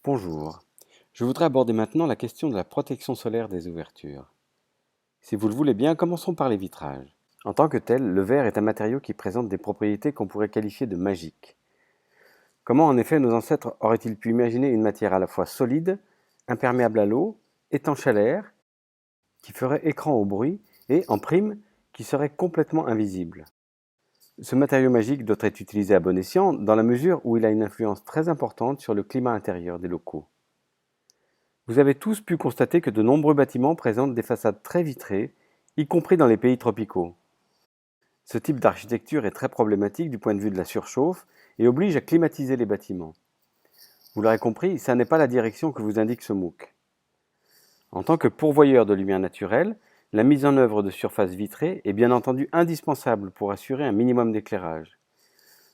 Bonjour, je voudrais aborder maintenant la question de la protection solaire des ouvertures. Si vous le voulez bien, commençons par les vitrages. En tant que tel, le verre est un matériau qui présente des propriétés qu'on pourrait qualifier de magiques. Comment en effet nos ancêtres auraient-ils pu imaginer une matière à la fois solide, imperméable à l'eau, étanche à l'air, qui ferait écran au bruit et, en prime, qui serait complètement invisible? Ce matériau magique doit être utilisé à bon escient dans la mesure où il a une influence très importante sur le climat intérieur des locaux. Vous avez tous pu constater que de nombreux bâtiments présentent des façades très vitrées, y compris dans les pays tropicaux. Ce type d'architecture est très problématique du point de vue de la surchauffe et oblige à climatiser les bâtiments. Vous l'aurez compris, ça n'est pas la direction que vous indique ce MOOC. En tant que pourvoyeur de lumière naturelle, la mise en œuvre de surfaces vitrées est bien entendu indispensable pour assurer un minimum d'éclairage.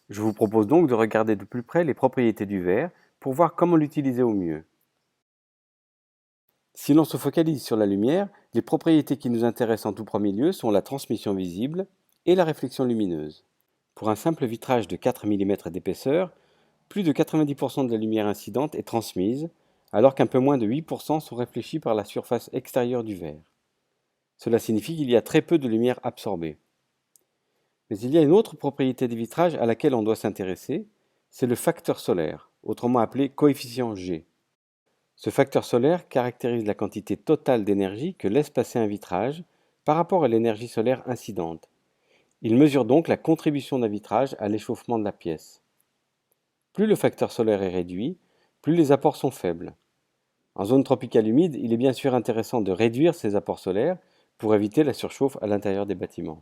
Je vous propose donc de regarder de plus près les propriétés du verre pour voir comment l'utiliser au mieux. Si l'on se focalise sur la lumière, les propriétés qui nous intéressent en tout premier lieu sont la transmission visible et la réflexion lumineuse. Pour un simple vitrage de 4 mm d'épaisseur, plus de 90% de la lumière incidente est transmise, alors qu'un peu moins de 8% sont réfléchis par la surface extérieure du verre. Cela signifie qu'il y a très peu de lumière absorbée. Mais il y a une autre propriété des vitrages à laquelle on doit s'intéresser, c'est le facteur solaire, autrement appelé coefficient G. Ce facteur solaire caractérise la quantité totale d'énergie que laisse passer un vitrage par rapport à l'énergie solaire incidente. Il mesure donc la contribution d'un vitrage à l'échauffement de la pièce. Plus le facteur solaire est réduit, plus les apports sont faibles. En zone tropicale humide, il est bien sûr intéressant de réduire ces apports solaires pour éviter la surchauffe à l'intérieur des bâtiments.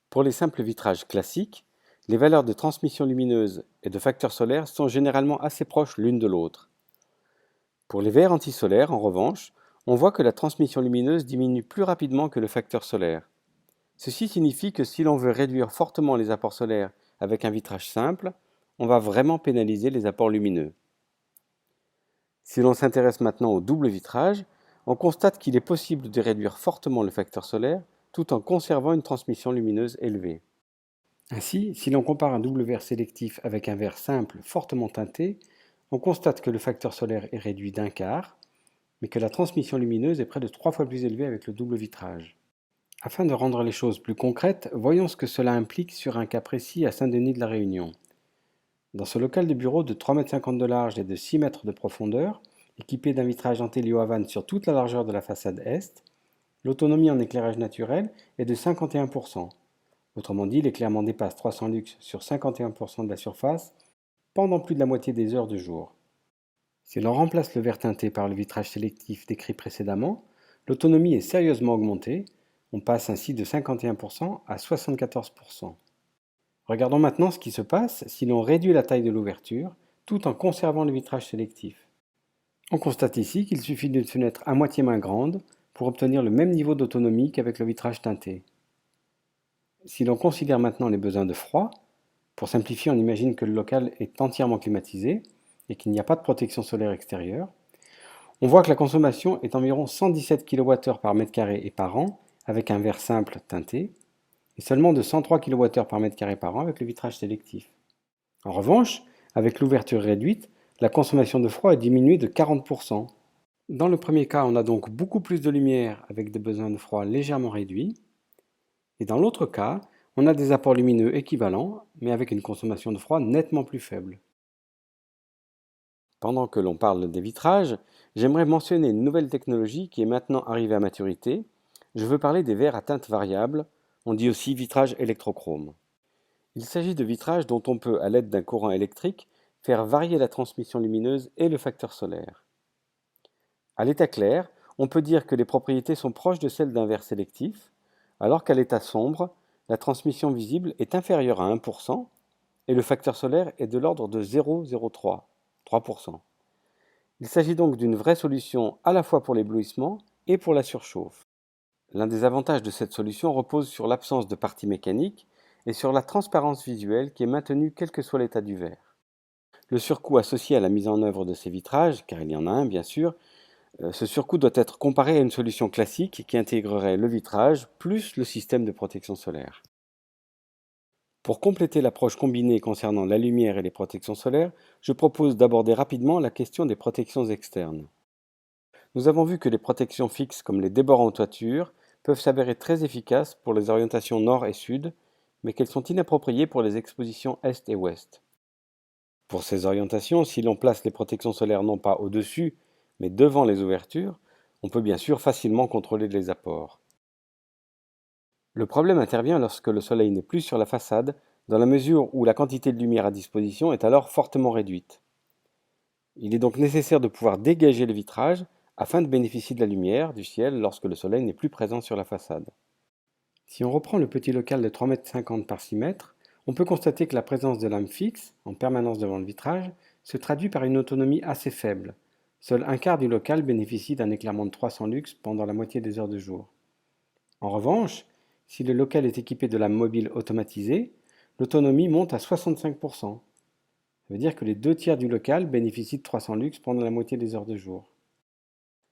Pour les simples vitrages classiques, les valeurs de transmission lumineuse et de facteur solaire sont généralement assez proches l'une de l'autre. Pour les verres antisolaires, en revanche, on voit que la transmission lumineuse diminue plus rapidement que le facteur solaire. Ceci signifie que si l'on veut réduire fortement les apports solaires avec un vitrage simple, on va vraiment pénaliser les apports lumineux. Si l'on s'intéresse maintenant au double vitrage, on constate qu'il est possible de réduire fortement le facteur solaire tout en conservant une transmission lumineuse élevée. Ainsi, si l'on compare un double verre sélectif avec un verre simple fortement teinté, on constate que le facteur solaire est réduit d'un quart, mais que la transmission lumineuse est près de 3 fois plus élevée avec le double vitrage. Afin de rendre les choses plus concrètes, voyons ce que cela implique sur un cas précis à Saint-Denis de la Réunion. Dans ce local de bureau de 3,50 m de large et de 6 m de profondeur, équipé d'un vitrage Antellio Havane sur toute la largeur de la façade est, l'autonomie en éclairage naturel est de 51%. Autrement dit, l'éclairement dépasse 300 lux sur 51% de la surface pendant plus de la moitié des heures du jour. Si l'on remplace le verre teinté par le vitrage sélectif décrit précédemment, l'autonomie est sérieusement augmentée, on passe ainsi de 51% à 74%. Regardons maintenant ce qui se passe si l'on réduit la taille de l'ouverture tout en conservant le vitrage sélectif. On constate ici qu'il suffit d'une fenêtre à moitié main grande pour obtenir le même niveau d'autonomie qu'avec le vitrage teinté. Si l'on considère maintenant les besoins de froid, pour simplifier on imagine que le local est entièrement climatisé et qu'il n'y a pas de protection solaire extérieure, on voit que la consommation est environ 117 kWh par mètre carré et par an avec un verre simple teinté, et seulement de 103 kWh par mètre carré par an avec le vitrage sélectif. En revanche, avec l'ouverture réduite, la consommation de froid est diminuée de 40%. Dans le premier cas, on a donc beaucoup plus de lumière avec des besoins de froid légèrement réduits, et dans l'autre cas, on a des apports lumineux équivalents, mais avec une consommation de froid nettement plus faible. Pendant que l'on parle des vitrages, j'aimerais mentionner une nouvelle technologie qui est maintenant arrivée à maturité. Je veux parler des verres à teinte variable, on dit aussi vitrage électrochrome. Il s'agit de vitrages dont on peut, à l'aide d'un courant électrique, faire varier la transmission lumineuse et le facteur solaire. À l'état clair, on peut dire que les propriétés sont proches de celles d'un verre sélectif, alors qu'à l'état sombre, la transmission visible est inférieure à 1% et le facteur solaire est de l'ordre de 0,03, 3%. Il s'agit donc d'une vraie solution à la fois pour l'éblouissement et pour la surchauffe. L'un des avantages de cette solution repose sur l'absence de parties mécaniques et sur la transparence visuelle qui est maintenue quel que soit l'état du verre. Le surcoût associé à la mise en œuvre de ces vitrages, car il y en a un bien sûr, ce surcoût doit être comparé à une solution classique qui intégrerait le vitrage plus le système de protection solaire. Pour compléter l'approche combinée concernant la lumière et les protections solaires, je propose d'aborder rapidement la question des protections externes. Nous avons vu que les protections fixes comme les débords en toiture peuvent s'avérer très efficaces pour les orientations nord et sud, mais qu'elles sont inappropriées pour les expositions est et ouest. Pour ces orientations, si l'on place les protections solaires non pas au-dessus, mais devant les ouvertures, on peut bien sûr facilement contrôler les apports. Le problème intervient lorsque le soleil n'est plus sur la façade, dans la mesure où la quantité de lumière à disposition est alors fortement réduite. Il est donc nécessaire de pouvoir dégager le vitrage afin de bénéficier de la lumière du ciel lorsque le soleil n'est plus présent sur la façade. Si on reprend le petit local de 3,50 m par 6 m, on peut constater que la présence de lampes fixes, en permanence devant le vitrage, se traduit par une autonomie assez faible. Seul un quart du local bénéficie d'un éclairement de 300 lux pendant la moitié des heures de jour. En revanche, si le local est équipé de lampes mobiles automatisées, l'autonomie monte à 65%. Ça veut dire que les 2 tiers du local bénéficient de 300 lux pendant la moitié des heures de jour.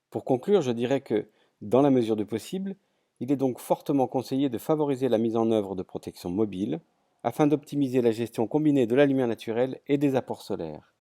Pour conclure, je dirais que, dans la mesure du possible, il est donc fortement conseillé de favoriser la mise en œuvre de protections mobiles afin d'optimiser la gestion combinée de la lumière naturelle et des apports solaires.